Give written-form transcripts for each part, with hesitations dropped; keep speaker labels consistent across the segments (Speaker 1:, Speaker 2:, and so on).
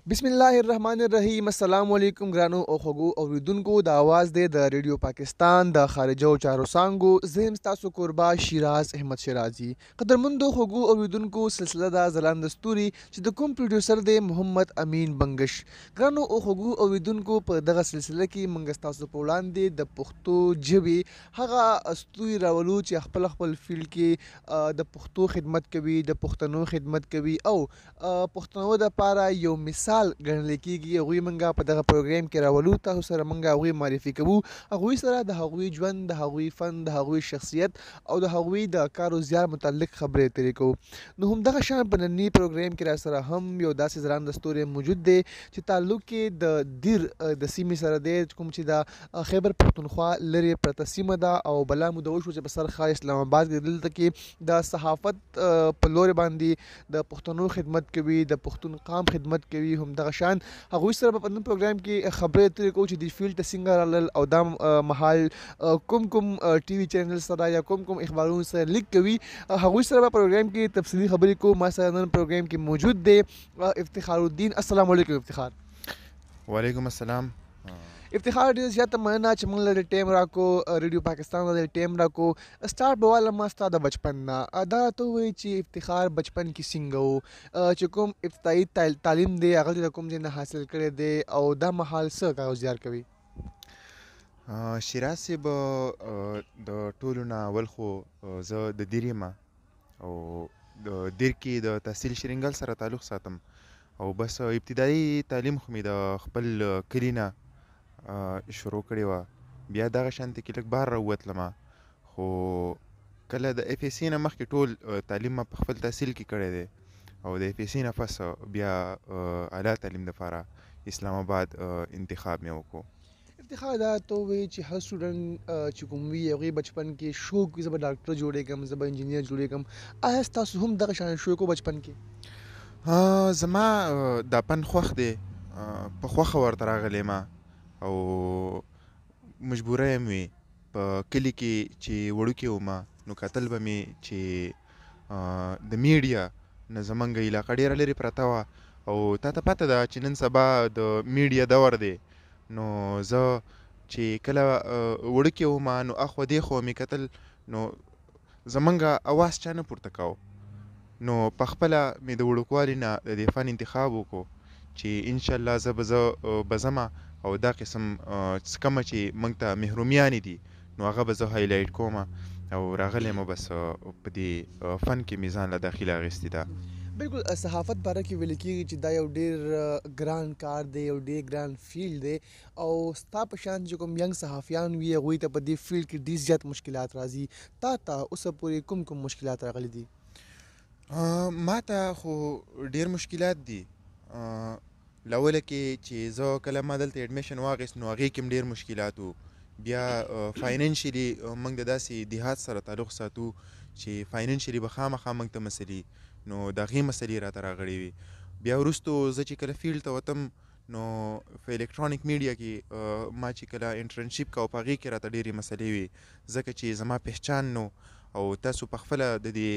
Speaker 1: بسم الله الرحمن الرحیم. السلام علیکم ګرانو او خوږو اوریدونکو. د اواز د ریډیو پاکستان د خارجو چارو څانګو زه تاسو کوربه شیراز احمد شیرازي. قدرمندو خوږو اوریدونکو، سلسله د ځلانده ستوري چې د کوم پروډوسر دی محمد امین بنگش. ګرانو او خوږو اوریدونکو، په دغه سلسله کې موږ تاسو په وړاندې د پښتو ژبې هغه ستوري راولو چې خپل فیلډ کې د پښتو خدمت کوي، د پښتنو خدمت کوي او پښتنو دپاره یو مثال ګڼل کېږي. هغوی موږ په دغه پروګرام کې راولو، تاسو سره موږ هغوی معرفي کوو، هغوی سره د هغوی ژوند، د هغوی فن، د هغوی شخصیت او د هغوی د کار او زیار متعلق خبرې اترې کوو. نو همدغه شان په ننني پروګرام کې راسره هم یو داسې ځلانده ستوری موجود دی چې تعلق یې د دیر د سیمې سره دی، کوم چې د خیبر پښتونخوا لرې پرته سیمه ده. او بلا موده وشوه چې په سر ښار اسلام آباد کې دلته کې د صحافت په لوري باندې د پښتنو خدمت کوي، د پښتون قام خدمت کوي. همدغه شان هغوی سره په دې پروګرام کې خبرې اترې کوو چې د فیلډ ته څنګه رالل او دا مهال کوم ټي وي چینل سره یا کوم اخبارونو سره لیک کوي. هغوی سره په پروګرام کې تفصیلي خبرې کوو. ما سره نن پروګرام کې موجود دی افتخار الدین. السلام علیکم افتخار.
Speaker 2: وعلیکم السلام.
Speaker 1: افتخار، ډېر زیاته مننه چې موږ له ټایم راکو، ریډیو پاکستان له ټایم راکو. سټارټ به واله ما ستا د بچپن نه. دا ته ووایي چې افتخار بچپن کې څنګه و، چې کوم ابتدایي تعلیم دی هغه د کوم ځای نه حاصل کړی دی او دا مهال څه کاغذیار کوي؟
Speaker 2: شیراز صاحب، د ټولو نه اول خو زه د دیر یم او د دیر کې د تحصیل شرنګل سره تعلق ساتم او بس ابتدایي تعلیم خو مې د خپل کلي نه شروع کړې وه. بیا دغه شانتې کې لږ بهر راووتلم، خو کله د اف ایس سی نه مخکې ټول تعلیم ما په خپل تحصیل کې کړی دی او د اف ایس سی نه پس بیا اعلی تعلیم دپاره اسلام آباد انتخاب مې وکړو.
Speaker 1: افتخار، دا ته ووایي چې هر سټوډنټ چې کوم وي هغوی بچپن کې شوق وي زه به ډاکټر جوړېږم، زه به انجینر جوړېږم. آیا ستاسو هم دغه شان شوق و بچپن کې؟
Speaker 2: زما دا پن خوښ دی، په خوښه ورته راغلی ما او مجبوره یم وي. په کلي کې چې وړوکی وم نو کتل به مې چې د میډیا نه زمونږ علاقه ډېره لرې پرته وه او تا ته پته ده چې نن سبا د میډیا دور دی. نو زه چې کله وړوکی وم نو اخوا دېخوا مې کتل نو زمونږ اواز چا نه پورته کوو. نو په خپله مې د وړوکوالي نه د دې فن انتخاب وکړو چې انشاءالله زه به ځمه او دا قسم څه کومه چې موږ ته محرومیانې دي نو هغه به زه هایلایټ کوم او راغلی یم بس په دې فن کې مې ځان له داخله اخیستې ده.
Speaker 1: بالکل. صحافت باره کې ویل کېږي چې دا یو ډېر ګران کار دی، یو ډېر ګران فیلډ دی او ستا په شان چې کوم ینګ صحافیان وي هغوی ته په دې فیلډ کې ډېر زیات مشکلات راځي. تا ته اوسه پورې کوم مشکلات راغلي دي؟
Speaker 2: ما ته خو ډېر مشکلات دي. له اوله کې چې زه کله ما دلته اډمیشن واخیست نو هغې کې هم ډېر مشکلات وو. بیا فایننشلي موږ د داسې دیهات سره تعلق ساتو چې فایننشلي به خامخا موږ ته مسلې نو د هغې مسلې راته راغلې وي. بیا وروستو زه چې کله فیلډ ته وتم نو په الکترونیک میډیا کې ما چې کله انټرنشپ کوه په هغې کې راته ډېرې مسلې وي ځکه چې زما پهچان نو او تاسو په خپله د دې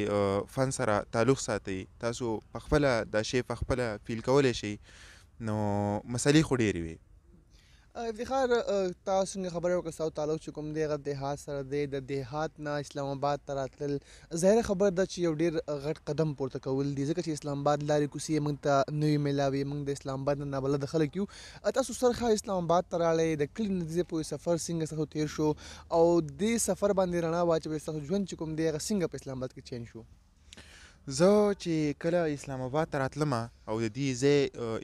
Speaker 2: فن سره تعلق ساتئ، تاسو په خپله دا شی په خپله فیل کولی شئ نو مسلې خو ډېرې وي.
Speaker 1: افتخار، تاسو څنګه خبرې وکړه ستاسو تعلق چې کوم دی هغه دیهات سره دی. د دیهات نه اسلام آباد ته راتلل ظاهره خبره ده چې یو ډېر غټ قدم پورته کول دي ځکه چې اسلام آباد لارې کوڅې موږ ته نوې میلاوي. موږ د اسلام آباد نه نابلده خلک یو. تاسو سرښار اسلام آباد ته راغلی، د کلي نه دې پورې سفر څنګه ستاسو تېر شو او دې سفر باندې رڼا واچوئ ستاسو ژوند چې کوم دی هغه څنګه په اسلام آباد کې چینج شو؟
Speaker 2: زه چې کله اسلام آباد ته راتلم او د دې ځای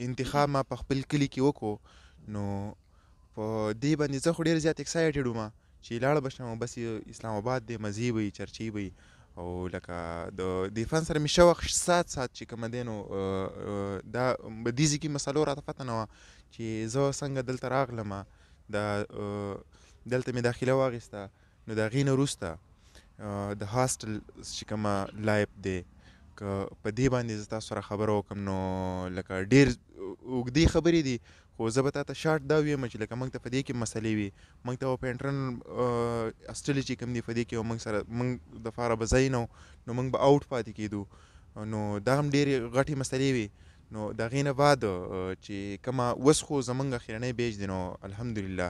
Speaker 2: انتخاب ما په خپل کلي کې وکړو نو په دې باندې زه خو ډېر زیات اکسایټډ وم چې لاړه به شم بس اسلام آباد دی مزې به وي چرچې به وي او لکه د دې فن سره مې شوق سات چې کومه دی نو دا بدیزي کې مسلو راته پته نه وه چې زه څنګه دلته راغلم. دا دلته مې داخله واخیسته نو د هغې نه وروسته د هاسټل چې کومه لایف دی که په دې باندې زه تاسو سره خبره وکړم نو لکه ډېر اوږدې خبرې دي خو زه به تا ته شارټ دا ویم چې لکه موږ ته په دې کې مسلې وي. موږ ته په انټرنل اسټلې چې کوم دي په دې کې موږ سره موږ دپاره به ځای نه نو موږ به آوټ پاتې کېدو نو دا هم ډېرې غټې مسلې وي. نو د هغې نه بعد چې کومه اوس خو زمونږ اخرنی بیچ دی نو الحمدلله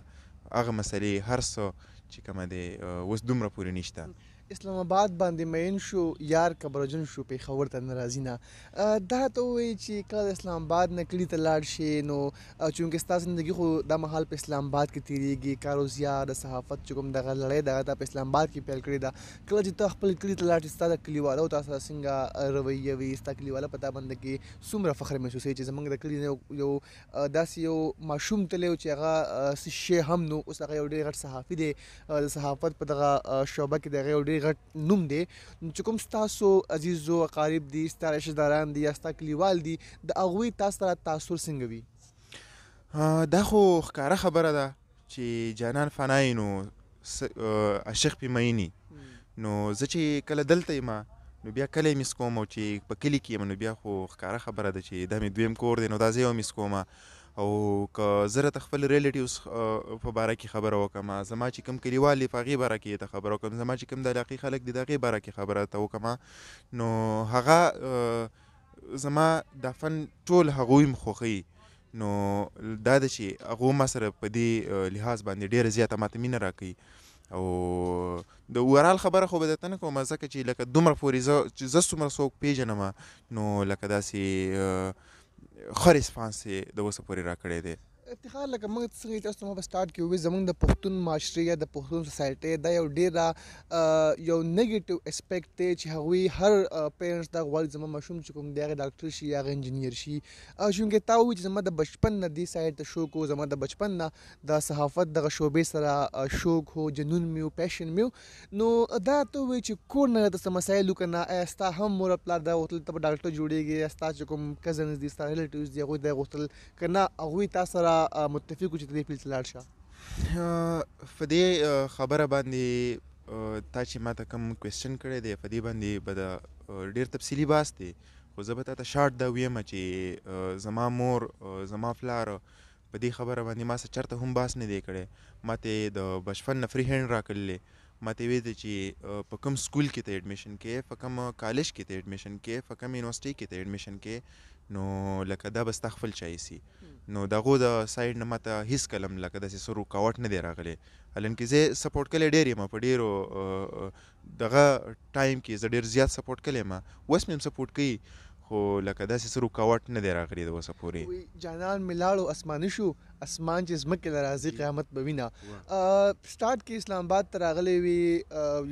Speaker 2: هغه مسلې هر څه چې کومه دی اوس دومره پورې نشته.
Speaker 1: اسلام آباد باندې مین شو یار کبرجن شو پېښور ته نه راځي نه دا ته ووایي چې کله د اسلام آباد نه کلي ته لاړ شي نو چونکې ستا زندګي خو دا مهال په اسلام آباد کې تېرېږي کار و زیار د صحافت چې کوم دغه لړۍ دغه تا په اسلام آباد کې پیل کړې ده کله چې ته خپل کلي ته لاړ شې ستا د کلیوالو تا سره څنګه رویه وي ستا کلیواله په تا باندې کې څومره فخر محسوسوي چې زموږ د کلي نه یو داسې یو ماشوم تللی و چې هغه څه شی هم نو اوس هغه یو ډېر غټ صحافي دی د صحافت په دغه شعبه کې د هغه یو ډېر غټ نوم دی چې کوم ستاسو عزیزو اقارب دي ستا رشتهداران دي یا ستا کلیوال دي د هغوی تاسو سره تاثر څنګه وي؟
Speaker 2: دا خو ښکاره خبره ده چې جانان فنایي نو عاشق پې میني نو زه چې کله دلته یم نو بیا کله یې میس کوم او چې په کلي کې یم نو بیا خو ښکاره خبره ده چې دا مې دویم کور دی نو دا زه یې میس کوم او که زه راته خپل ریلیټیوز په باره کې خبره وکړم زما چې کوم کلیوال دي په هغې باره کې ته خبره وکړم زما چې کوم د علاقې خلک دي د هغې باره کې خبره ته وکړم نو هغه زما دا فن ټول هغوی م خوښوي نو دا ده چې هغو ما سره په دې لحاظ باندې ډېره زیاته ماته مینه راکوي او د اوورال خبره خو به درته نه کوم ځکه چې لکه دومره پورې چې زه څومره څوک پیژنم نو لکه داسې ښه ریسپانس یې د اوسه پورې راکړی دی.
Speaker 1: افتخار لکه موږ څنګه چې تاسو ما په سټارټ کې وویل زموږ د پښتون معاشرې یا د پښتون سوسایټۍ دا یو ډېره یو نیګیټیو اسپیکټ دی چې هغوی هر پیرنټس دا غواړي زما ماشوم چې کوم دی هغه ډاکټر شي یا هغه انجینیر شي چونکې تا ووایي چې زما د بچپن نه دې سایډ ته شوق و زما د بچپن نه د صحافت دغه شعبې سره شوق و جنون مې و پیشن مې و نو دا ته ووایي چې کور نه درته څه مسایل وکړه آیا ستا هم مور پلار دا غوښتل ته به ډاکټر جوړېږي یا ستا چې کوم کزنز دي ستا ریلیټیوز دي هغوی دا غوښتل که نه هغوی تا سره متفق و چې ته دې فیلډ ته لاړ شه؟
Speaker 2: په دې خبره باندې تا چې ما ته کوم کوېسچن کړی دی په دې باندې به د ډېر تفصیلي بحث دی خو زه به تا ته شارټ دا ویم چې زما مور زما پلار په دې خبره باندې ما سره چېرته هم بحث نه دی کړی ما ته د بچپن نه فری هینډ راکړلې ما ته ویل چې په کوم سکول کې ته ایډمیشن کې په کوم کالج کې ته ایډمیشن کې په کوم یونیورسټۍ کې ته ایډمیشن کې نو لکه دا به ستا خپل چایس وي نو د هغو د سایډ نه ماته هېڅ کلم لکه داسې څه رکاوټ نه دی راغلی حالانکې زه سپورټ کلی ډېر یم په ډېرو دغه ټایم کې زه ډېر زیات سپورټ کلی یم اوس مې هم سپورټ کوي خو لکه داسې څه رکاوټ نه دی راغلی د اوسه پورې
Speaker 1: جانان مې لاړو اسماني شو اسمان چې ځمکې له راځي قیامت به وینه سټارټ کې اسلام آباد ته راغلی وي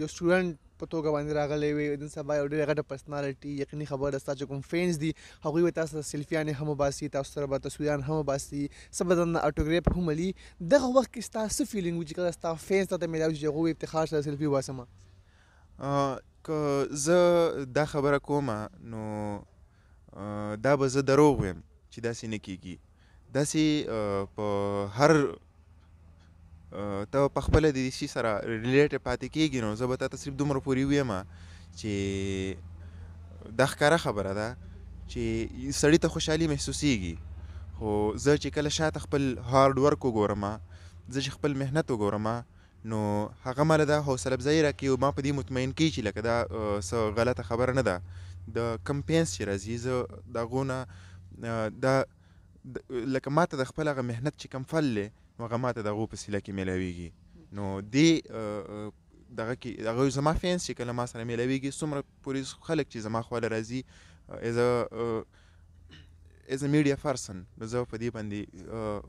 Speaker 1: یو سټوډنټ په توګه باندې راغلی وي نن سبا یو ډېره غټه پرسنالټي یقیني خبره ده ستا چې کوم فینس دي هغوی به تاسو سره سیلفیانې هم وباسي تاسو سره به تصویران هم وباسي څه به درنه اټوګراف هم ولي دغه وخت کې ستا څه فیلینګ وي چې کله ستا فینس ته میلاو شي چې هغوی افتخار سره سیلفي وباسمه
Speaker 2: که زه دا خبره کومه نو دا به زه دروغ ویم چې داسې نه کیږي داسې په هر ته په خپله د دې شي سره ریلیټډ پاتې کېږي نو زه به تا ته صرف دومره پورې ویم چې دا ښکاره خبره ده چې سړي ته خوشحالي محسوسیږي خو زه چې کله شاته خپل هارډ ورک وګورم زه چې خپل محنت وګورم نو هغه ماله دا حوصله افزایي راکوي او ما په دې مطمئن کوي چې لکه دا څه غلطه خبره نه ده د کمپینس چې راځي زه د هغو نه دا لکه ما ته د خپل هغه محنت چې کوم فل دی نو هغه ما ته د هغو په سیله کې میلاویږي نو دې دغه کې هغوی زما فینس چې کله ما سره میلاویږي څومره پورې خلک چې زما خواله راځي ایز ا میډیا پرسن نو زه په دې باندې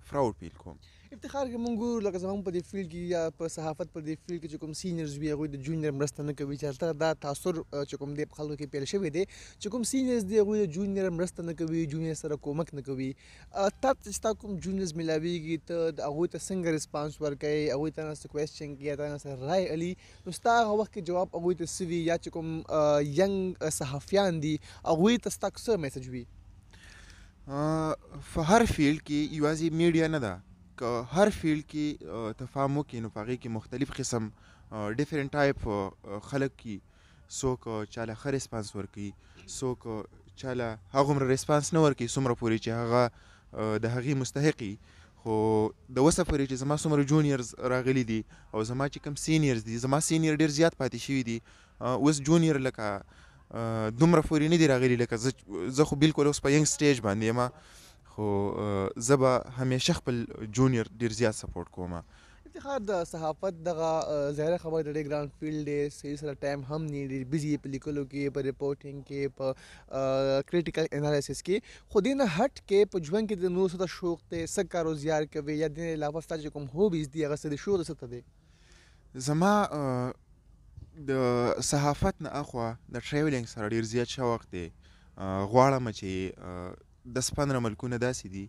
Speaker 2: پراوډ فیل کوم
Speaker 1: افتخار کې مونږ ګورو لکه زموږ په دې فیلډ کې یا په صحافت په دې فیلډ کې چې کوم سینیرز وي هغوی د جونیئر مرسته نه کوي چې هلته دا تاثر چې کوم دی په خلکو کې پیل شوی دی چې کوم سینیرز دي هغوی د جونیئر مرسته نه کوي جونیئر سره کومک نه کوي تا ته چې تا کوم جونیئرز میلاویږي ته د هغوی ته څنګه ریسپانس ورکوې هغوی ته نه څه کوېسچن کوي یا تا نه څه رای الي نو ستا هغه وخت کې جواب هغوی ته څه وي یا چې کوم ینګ صحافیان دي هغوی ته ستا څه میسج وي
Speaker 2: په هر فیلډ کې یوازې میډیا نه ده که هر فیلډ کې تفاهم وکړي نو په هغې کې مختلف قسم ډفرنټ ټایپ خلک کی څوک چاله ښه ریسپانس ورکوي څوک چاله هغومره ریسپانس نه ورکوي څومره پورې چې هغه د هغې مستحق وي خو د اوسه پورې چې زما څومره جونیرز راغلي دي او زما چې کوم سینیرز دي زما سینیر ډېر زیات پاتې شوي دي اوس جونیر لکه دومره پورې نه دي راغلي لکه زه خو بالکل اوس په ینګ سټیج باندې یم خو زه به همیشه خپل جونیور ډېر زیات سپورټ کوم.
Speaker 1: افتخار د صحافت دغه ظاهره خبره د ډېر ګران فیلډ دی صحیح سره ټایم هم نه ډېر بزي په لیکلو کې په ریپورټینګ کې په کریټیکل انالیسس کې خو دې نه هټ کې په ژوند کې د نورو څه ته شوق دی څه کار روزګار کوي یا دې نه علاوه ستا چې کوم هوبیز دي هغه څه د شوق څه ته دی؟
Speaker 2: زما د صحافت نه اخوا د ټریولینګ سره ډېر زیات شوق دی. غواړم چې 10-15 ملکونه داسې دي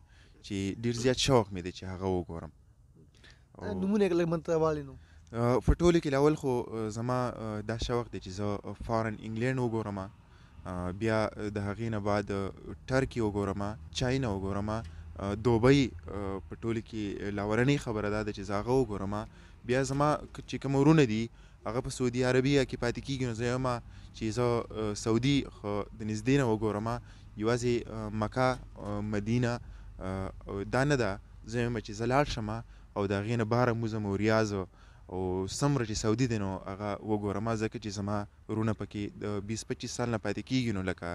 Speaker 2: چې ډېر زیات شوق مې دی چې هغه وګورم.
Speaker 1: نومونه یې لږ منته والی نو
Speaker 2: په ټولو کې لاول خو زما دا شوق دی چې زه فارن انګلینډ وګورم، بیا د هغې نه بعد ټرکي وګورم، چاینا وګورم، دوبۍ په ټولو کې لاورنۍ خبره دا ده چې زه هغه وګورم. بیا زما چې کوم ورونه دي هغه په سعودي عربیه کې پاتې کېږي نو زه یم چې زه سعودي خو د نږدې نه وګورم، یوازې مکه مدینه دا نه ده، زه یم چې زه لاړ شم او د هغې نه بهر موزم او ریاض او څومره چې سعودي دی نو هغه وګورم، ځکه چې زما ورونه پکې د 20-25 سال نه پاتې کېږي نو لکه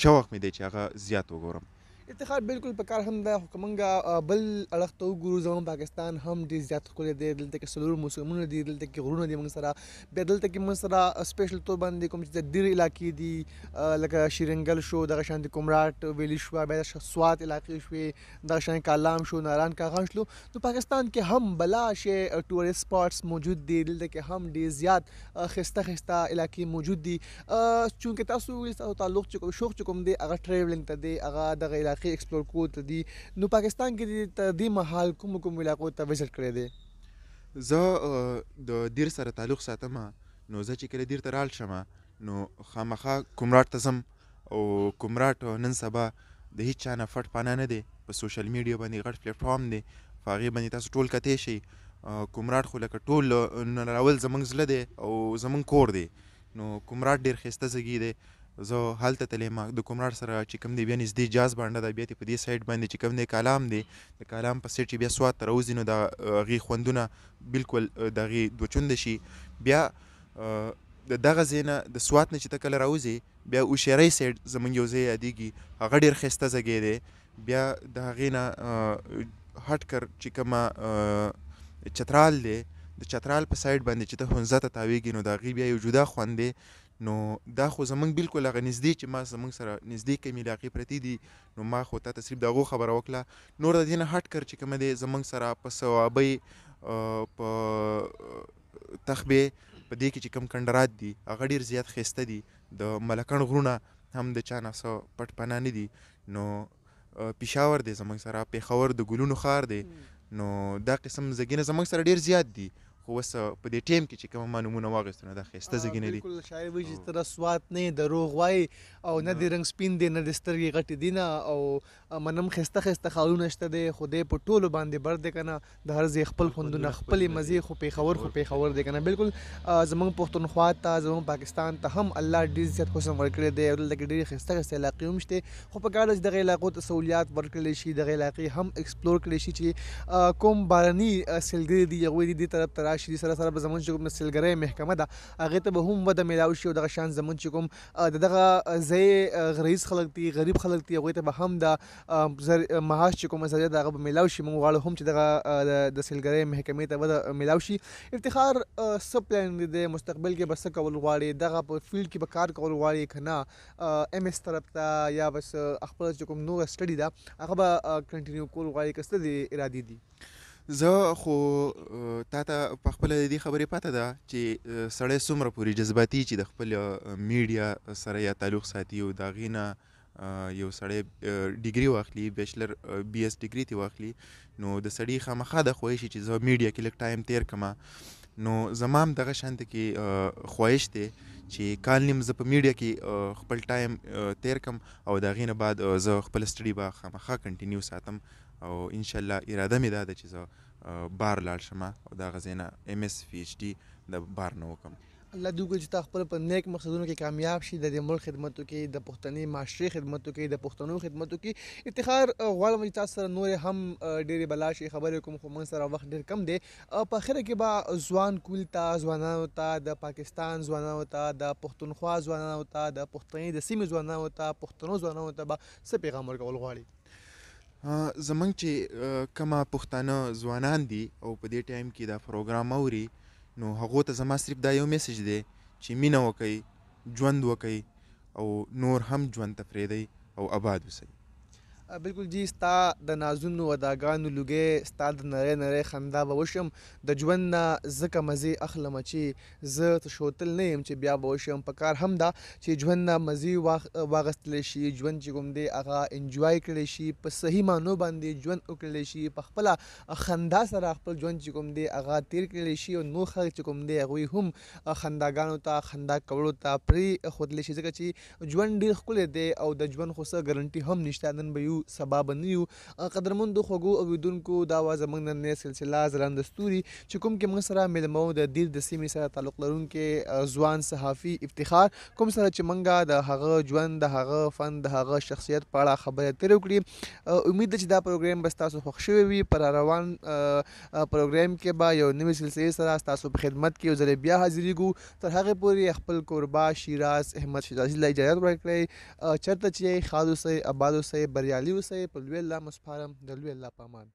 Speaker 2: شوق مې دی چې هغه زیات وګورم.
Speaker 1: افتخار بالکل په کار هم ده خو که موږ بل اړخ ته وګورو زموږ پاکستان هم ډېر زیات ښکلی دی. دلته کې څلور موسمونه دي، دلته کې غرونه دي موږ سره، بیا دلته کې موږ سره سپیشل طور باندې کوم چې د ډېر علاقې دي لکه شیرنګل شو، دغه شانتې کومراټ ویلي شوه، بیا سوات علاقې شوې، دغه شان کالام شو، ناران کاغان شلو. نو پاکستان کې هم بلا شی ټورسټ سپاټس موجود دي، دلته کې هم ډېر زیات ښایسته ښایسته علاقې موجود دي. چونکې تاسو وویل ستاسو تعلق چې کوم شوق چې کوم دی هغه ټریولینګ ته دی، هغه دغه علاقې ایکسپلور کول ته دي. نو پاکستان کې د دې مهال کوم علاقو ته وزټ کړی دی؟
Speaker 2: زه د دیر سره تعلق ساتم، نو زه چې کله دیر ته رال شم نو خامخا کومراټ ته ځم او کومراټ نن سبا د هیڅ چا نه پټ پناه نه دی، په سوشل میډیا باندې غټ پلیټفارم دی، په هغې باندې تاسو ټول کتی شئ. کومراټ خو لکه ټول راول زموږ زړه دی او زموږ کور دی، نو کومراټ ډېر ښایسته ځای دی. زه هلته تللی یم د کومراټ سره چې کوم دی بیا نږدې جاز بانډه ده، بیا په دې سایډ باندې چې کوم دی کالام دی، د کالام په سایډ چې بیا سوات ته راوځي نو د هغې خوندونه بالکل د هغې دوه چونده شي. بیا د دغه ځای نه د سوات نه چې ته کله راوځې بیا اوشیری سایډ زموږ یو ځای یادېږي، هغه ډېر ښایسته ځای دی. بیا د هغې نه هټ کر چې کومه چترال دی، د چترال په سایډ باندې چې ته هنزه ته تاویږي نو د هغې بیا یو جدا خوند دی. نو دا خو زموږ بالکل هغه نږدې چې ما زموږ سره نږدې کومې علاقې پرتې دي، نو ما خو تا ته صرف د هغو خبره وکړه. نور د دې نه هټ کر چې کومه دی زموږ سره په صوابۍ په تخبې په دې کې چې کوم کنډرات دي هغه ډېر زیات ښایسته دي. د ملکڼ غرونه هم د چا نه څه پټ پناه نه دي. نو پېښور دی زموږ سره، پېښور د ګلونو ښار دی، نو دا قسم ځایونه زموږ سره ډېر زیات دي. خو اوس په دې ټیم کې چې کومه ما نومونه واخیستو نو دا ښایسته ځایونه دي.
Speaker 1: بالکل شاعر وایي چې ته سوات نه یې دروغ وایي او نه دې رنګ سپین دی نه دې سترګې غټې دي نه، او منم ښایسته ښایسته ښارونه شته دی، خو دی په ټولو باندې بر دی که نه، د هر ځای خپل خوندونه خپلې مزې، خو پېښور دی که نه. بالکل زموږ پښتونخوا ته زموږ پاکستان ته هم الله ډېر زیات حسن ورکړی دی او دلته کې ډېرې ښایسته ښایسته علاقې هم شته، خو پکار ده چې دغه علاقو ته سهولیات ورکړلی شي، دغه علاقې هم ایکسپلور کړلی شي چې کوم بهرني سیلګري دي هغوی دې طرف ته راشي. سره سره به زموږ چې کوم سیلګرۍ محکمه ده هغې ته به هم وده میلاو شي، او دغه شان زموږ چې کوم د دغه ځای رئیس خلک دي، غریب خلک دي، هغوی ته به هم د معاش چې کومه ذریعه ده هغه به میلاو شي. موږ غواړو هم چې دغه د سیلګرۍ محکمې ته وده میلاو شي. افتخار څه پلان دی مستقبل کې به څه کول غواړې؟ دغه په فیلډ کې به کار کول غواړې که نه ایم ایس طرف ته یا بس خپله چې کوم نوره سټډي ده هغه به کنټینیو کول غواړې؟ که څه دې ارادې دي؟
Speaker 2: زه خو تا ته په خپله د دې خبرې پته ده چې سړی څومره پورې جذباتي چې د خپل میډیا سره یا تعلق ساتي او د هغې نه یو سړی ډیګري واخلي، بیچلر بي ایس ډیګري ترې واخلي، نو د سړي خامخا د خواهش چې زه میډیا کې لږ ټایم تیر کړم. نو زما هم دغه شانته کې خواهش دی چې کال نیم زه په میډیا کې خپل ټایم تیر کړم او د هغې نه بعد زه خپل سټډي به خامخا کنټینیو ساتم، او انشاءالله اراده مې دا ده چې زه بار لاړ شم او د هغه ځای نه ایم ایس پی ایچ ډي د بار نه وکړم.
Speaker 1: الله دې وکړي چې تا خپل په نیک مقصدونو کې کامیاب شي، د دې ملک خدمت وکړي، د پښتني معاشرې خدمت وکړي، د پښتنو خدمت وکړي. افتخار غواړم چې تاسو سره نورې هم ډېرې بلا شي خبرې کوم، خو موږ سره وخت ډېر کم دی. په اخره کې به ځوان کول ته، ځوانانو ته، د پاکستان ځوانانو ته، د پښتونخوا ځوانانو ته، د پښتنې د سیمې ځوانانو ته، پښتنو ځوانانو ته به څه پیغام ورکول غواړي؟
Speaker 2: زمونږ چې کومه پښتانه ځوانان دي او په دې ټایم کې دا پروګرام اوري، نو هغو ته زما صرف دا یو میسج دی چې مینه وکئ، ژوند وکئ او نور هم ژوند ته پرېږدئ او آباد اوسئ.
Speaker 1: بالکل جی، ستا د نازونو اداګانو لوګی، ستا د نری نری خندا به وشم، د ژوند نه ځکه مزې اخلمه چې زه تشوتل نه یم چې بیا به وشم. په کار هم ده چې ژوند نه مزې واخیستلی شي، ژوند چې کوم دی هغه انجوای کړی شي، په صحیح معنو باندې ژوند وکړلی شي، په خپله خندا سره خپل ژوند چې کوم دی هغه تیر کړلی شي، او نور خلک چې کوم دی هغوی هم خنداګانو ته، خندا کولو ته پرېښودلی شي، ځکه چې ژوند ډېر ښکلی دی او د ژوند خو څه ګارنټي هم نشته. نن به یو سبا به نه یو. قدرمندو خوږو اورېدونکو، دا وه زموږ نننۍ سلسله ځلانده ستوري چې کوم کې موږ سره میلمه وو د دیر د سیمې سره تعلق لرونکی ځوان صحافي افتخار، کوم سره چې موږ د هغه ژوند، د هغه فن، د هغه شخصیت په اړه خبرې اترې وکړي. امید ده چې دا پروګرام به ستاسو خوښ شوی وي. په راروان پروګرام کې به یو نوې سلسلې سره ستاسو په خدمت کې یو ځلې بیا حاضرېږو. تر هغې پورې خپل کوربه شیراز احمد شیرازي له اجازت ورکړئ. چېرته چې ښاد اوسئ، اباد اوسئ، بریالي اوسئ. په لوی الله مو سپارم. د لوی الله په امان.